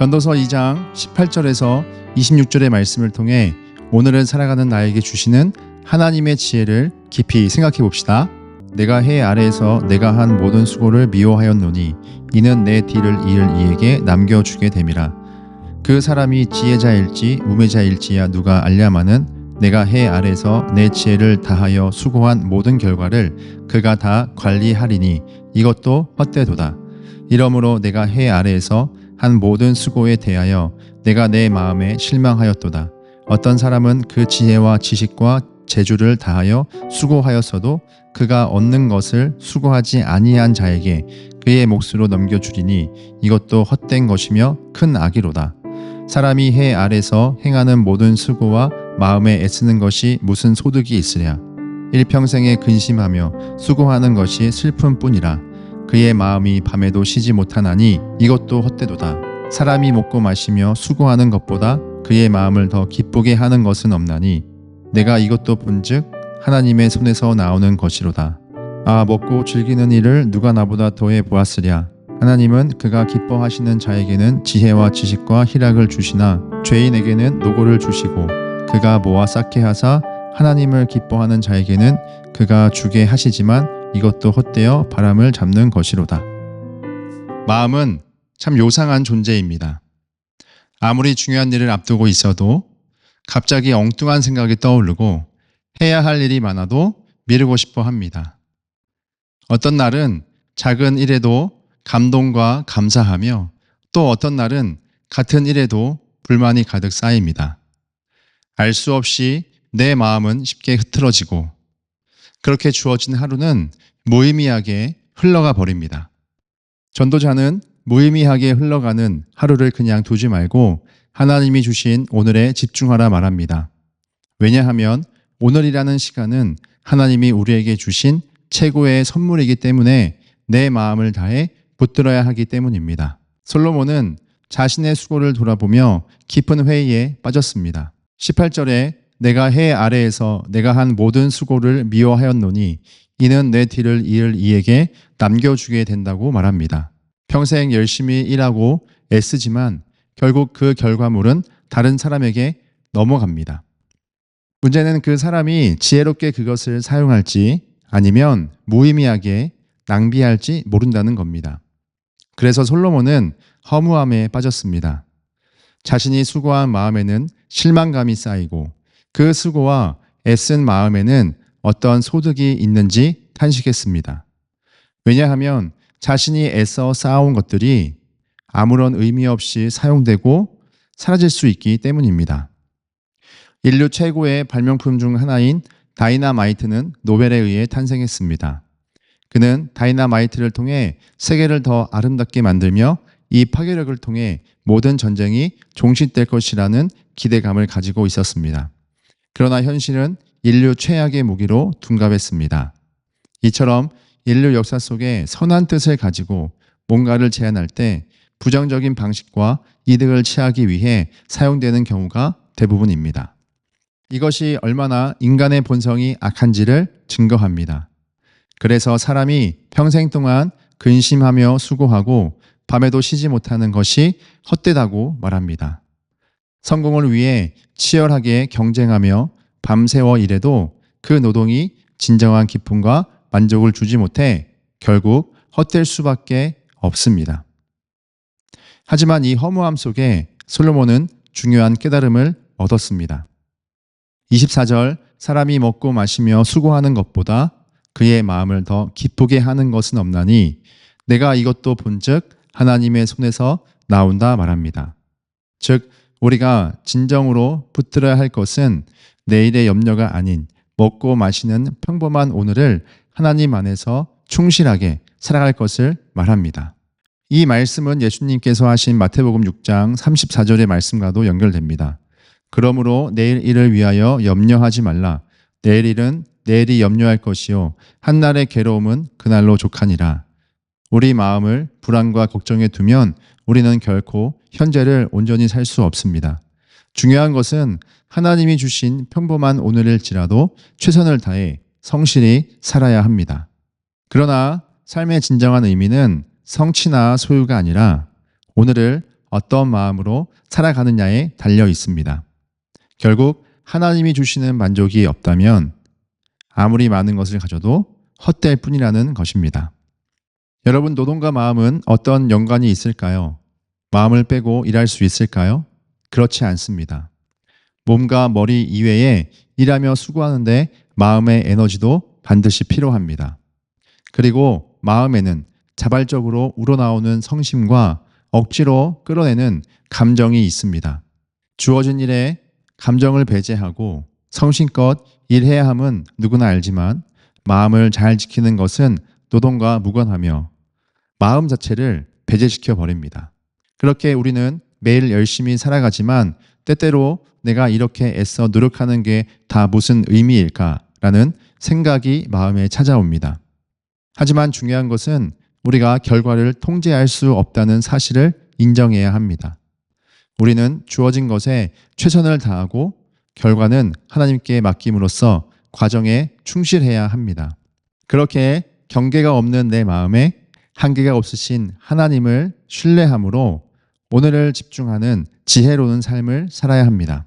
전도서 2장 18절에서 26절의 말씀을 통해 오늘을 살아가는 나에게 주시는 하나님의 지혜를 깊이 생각해 봅시다. 내가 해 아래에서 내가 한 모든 수고를 미워하였노니 이는 내 뒤를 이을 이에게 남겨주게 됨이라. 그 사람이 지혜자일지 우매자일지야 누가 알랴마는 내가 해 아래에서 내 지혜를 다하여 수고한 모든 결과를 그가 다 관리하리니 이것도 헛되도다. 이러므로 내가 해 아래에서 한 모든 수고에 대하여 내가 내 마음에 실망하였도다. 어떤 사람은 그 지혜와 지식과 재주를 다하여 수고하였어도 그가 얻는 것을 수고하지 아니한 자에게 그의 몫으로 넘겨주리니 이것도 헛된 것이며 큰 악이로다. 사람이 해 아래서 행하는 모든 수고와 마음에 애쓰는 것이 무슨 소득이 있으랴. 일평생에 근심하며 수고하는 것이 슬픔뿐이라. 그의 마음이 밤에도 쉬지 못하나니 이것도 헛되도다. 사람이 먹고 마시며 수고하는 것보다 그의 마음을 더 기쁘게 하는 것은 없나니 내가 이것도 본즉 하나님의 손에서 나오는 것이로다. 아, 먹고 즐기는 일을 누가 나보다 더해 보았으랴. 하나님은 그가 기뻐하시는 자에게는 지혜와 지식과 희락을 주시나 죄인에게는 노고를 주시고 그가 모아 쌓게 하사 하나님을 기뻐하는 자에게는 그가 주게 하시지만 이것도 헛되어 바람을 잡는 것이로다. 마음은 참 요상한 존재입니다. 아무리 중요한 일을 앞두고 있어도 갑자기 엉뚱한 생각이 떠오르고 해야 할 일이 많아도 미루고 싶어 합니다. 어떤 날은 작은 일에도 감동과 감사하며 또 어떤 날은 같은 일에도 불만이 가득 쌓입니다. 알 수 없이 내 마음은 쉽게 흐트러지고 그렇게 주어진 하루는 무의미하게 흘러가 버립니다. 전도자는 무의미하게 흘러가는 하루를 그냥 두지 말고 하나님이 주신 오늘에 집중하라 말합니다. 왜냐하면 오늘이라는 시간은 하나님이 우리에게 주신 최고의 선물이기 때문에 내 마음을 다해 붙들어야 하기 때문입니다. 솔로몬은 자신의 수고를 돌아보며 깊은 회의에 빠졌습니다. 18절에 내가 해 아래에서 내가 한 모든 수고를 미워하였노니 이는 내 뒤를 이을 이에게 남겨주게 된다고 말합니다. 평생 열심히 일하고 애쓰지만 결국 그 결과물은 다른 사람에게 넘어갑니다. 문제는 그 사람이 지혜롭게 그것을 사용할지 아니면 무의미하게 낭비할지 모른다는 겁니다. 그래서 솔로몬은 허무함에 빠졌습니다. 자신이 수고한 마음에는 실망감이 쌓이고 그 수고와 애쓴 마음에는 어떤 소득이 있는지 탄식했습니다. 왜냐하면 자신이 애써 쌓아온 것들이 아무런 의미 없이 사용되고 사라질 수 있기 때문입니다. 인류 최고의 발명품 중 하나인 다이나마이트는 노벨에 의해 탄생했습니다. 그는 다이나마이트를 통해 세계를 더 아름답게 만들며 이 파괴력을 통해 모든 전쟁이 종식될 것이라는 기대감을 가지고 있었습니다. 그러나 현실은 인류 최악의 무기로 둔갑했습니다. 이처럼 인류 역사 속에 선한 뜻을 가지고 뭔가를 제안할 때 부정적인 방식과 이득을 취하기 위해 사용되는 경우가 대부분입니다. 이것이 얼마나 인간의 본성이 악한지를 증거합니다. 그래서 사람이 평생 동안 근심하며 수고하고 밤에도 쉬지 못하는 것이 헛되다고 말합니다. 성공을 위해 치열하게 경쟁하며 밤새워 일해도 그 노동이 진정한 기쁨과 만족을 주지 못해 결국 헛될 수밖에 없습니다. 하지만 이 허무함 속에 솔로몬은 중요한 깨달음을 얻었습니다. 24절 사람이 먹고 마시며 수고하는 것보다 그의 마음을 더 기쁘게 하는 것은 없나니 내가 이것도 본즉 하나님의 손에서 나온다 말합니다. 즉 우리가 진정으로 붙들어야 할 것은 내일의 염려가 아닌 먹고 마시는 평범한 오늘을 하나님 안에서 충실하게 살아갈 것을 말합니다. 이 말씀은 예수님께서 하신 마태복음 6장 34절의 말씀과도 연결됩니다. 그러므로 내일 일을 위하여 염려하지 말라. 내일 일은 내일이 염려할 것이요 한날의 괴로움은 그날로 족하니라. 우리 마음을 불안과 걱정에 두면 우리는 결코 현재를 온전히 살 수 없습니다. 중요한 것은 하나님이 주신 평범한 오늘일지라도 최선을 다해 성실히 살아야 합니다. 그러나 삶의 진정한 의미는 성취나 소유가 아니라 오늘을 어떤 마음으로 살아가느냐에 달려 있습니다. 결국 하나님이 주시는 만족이 없다면 아무리 많은 것을 가져도 헛될 뿐이라는 것입니다. 여러분, 노동과 마음은 어떤 연관이 있을까요? 마음을 빼고 일할 수 있을까요? 그렇지 않습니다. 몸과 머리 이외에 일하며 수고하는데 마음의 에너지도 반드시 필요합니다. 그리고 마음에는 자발적으로 우러나오는 성심과 억지로 끌어내는 감정이 있습니다. 주어진 일에 감정을 배제하고 성심껏 일해야 함은 누구나 알지만 마음을 잘 지키는 것은 노동과 무관하며 마음 자체를 배제시켜 버립니다. 그렇게 우리는 매일 열심히 살아가지만 때때로 내가 이렇게 애써 노력하는 게 다 무슨 의미일까라는 생각이 마음에 찾아옵니다. 하지만 중요한 것은 우리가 결과를 통제할 수 없다는 사실을 인정해야 합니다. 우리는 주어진 것에 최선을 다하고 결과는 하나님께 맡김으로써 과정에 충실해야 합니다. 그렇게 경계가 없는 내 마음에 한계가 없으신 하나님을 신뢰함으로 오늘을 집중하는 지혜로운 삶을 살아야 합니다.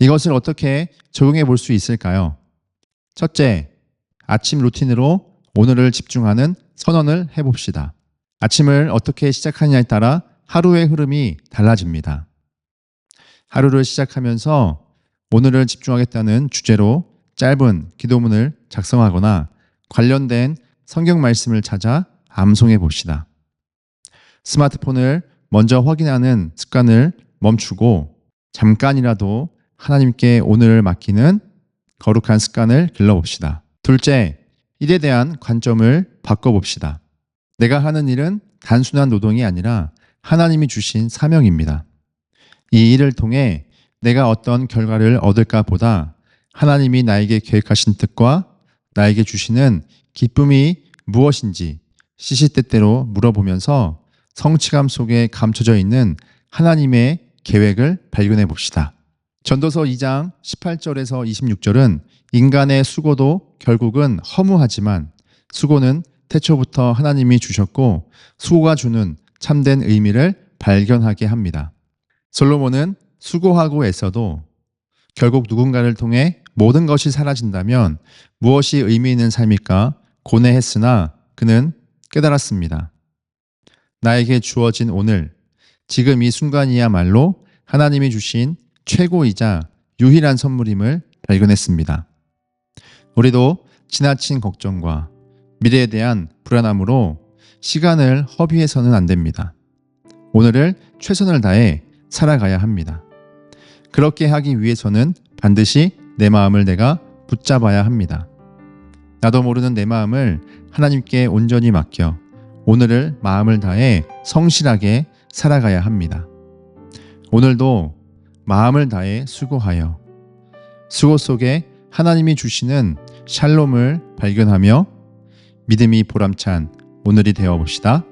이것을 어떻게 적용해 볼 수 있을까요? 첫째, 아침 루틴으로 오늘을 집중하는 선언을 해봅시다. 아침을 어떻게 시작하느냐에 따라 하루의 흐름이 달라집니다. 하루를 시작하면서 오늘을 집중하겠다는 주제로 짧은 기도문을 작성하거나 관련된 성경 말씀을 찾아 암송해 봅시다. 스마트폰을 먼저 확인하는 습관을 멈추고 잠깐이라도 하나님께 오늘을 맡기는 거룩한 습관을 길러봅시다. 둘째, 일에 대한 관점을 바꿔봅시다. 내가 하는 일은 단순한 노동이 아니라 하나님이 주신 사명입니다. 이 일을 통해 내가 어떤 결과를 얻을까 보다 하나님이 나에게 계획하신 뜻과 나에게 주시는 기쁨이 무엇인지 시시때때로 물어보면서 성취감 속에 감춰져 있는 하나님의 계획을 발견해 봅시다. 전도서 2장 18절에서 26절은 인간의 수고도 결국은 허무하지만 수고는 태초부터 하나님이 주셨고 수고가 주는 참된 의미를 발견하게 합니다. 솔로몬은 수고하고 애써도 결국 누군가를 통해 모든 것이 사라진다면 무엇이 의미 있는 삶일까 고뇌했으나 그는 깨달았습니다. 나에게 주어진 오늘, 지금 이 순간이야말로 하나님이 주신 최고이자 유일한 선물임을 발견했습니다. 우리도 지나친 걱정과 미래에 대한 불안함으로 시간을 허비해서는 안 됩니다. 오늘을 최선을 다해 살아가야 합니다. 그렇게 하기 위해서는 반드시 내 마음을 내가 붙잡아야 합니다. 나도 모르는 내 마음을 하나님께 온전히 맡겨 오늘을 마음을 다해 성실하게 살아가야 합니다. 오늘도 마음을 다해 수고하여 수고 속에 하나님이 주시는 샬롬을 발견하며 믿음이 보람찬 오늘이 되어 봅시다.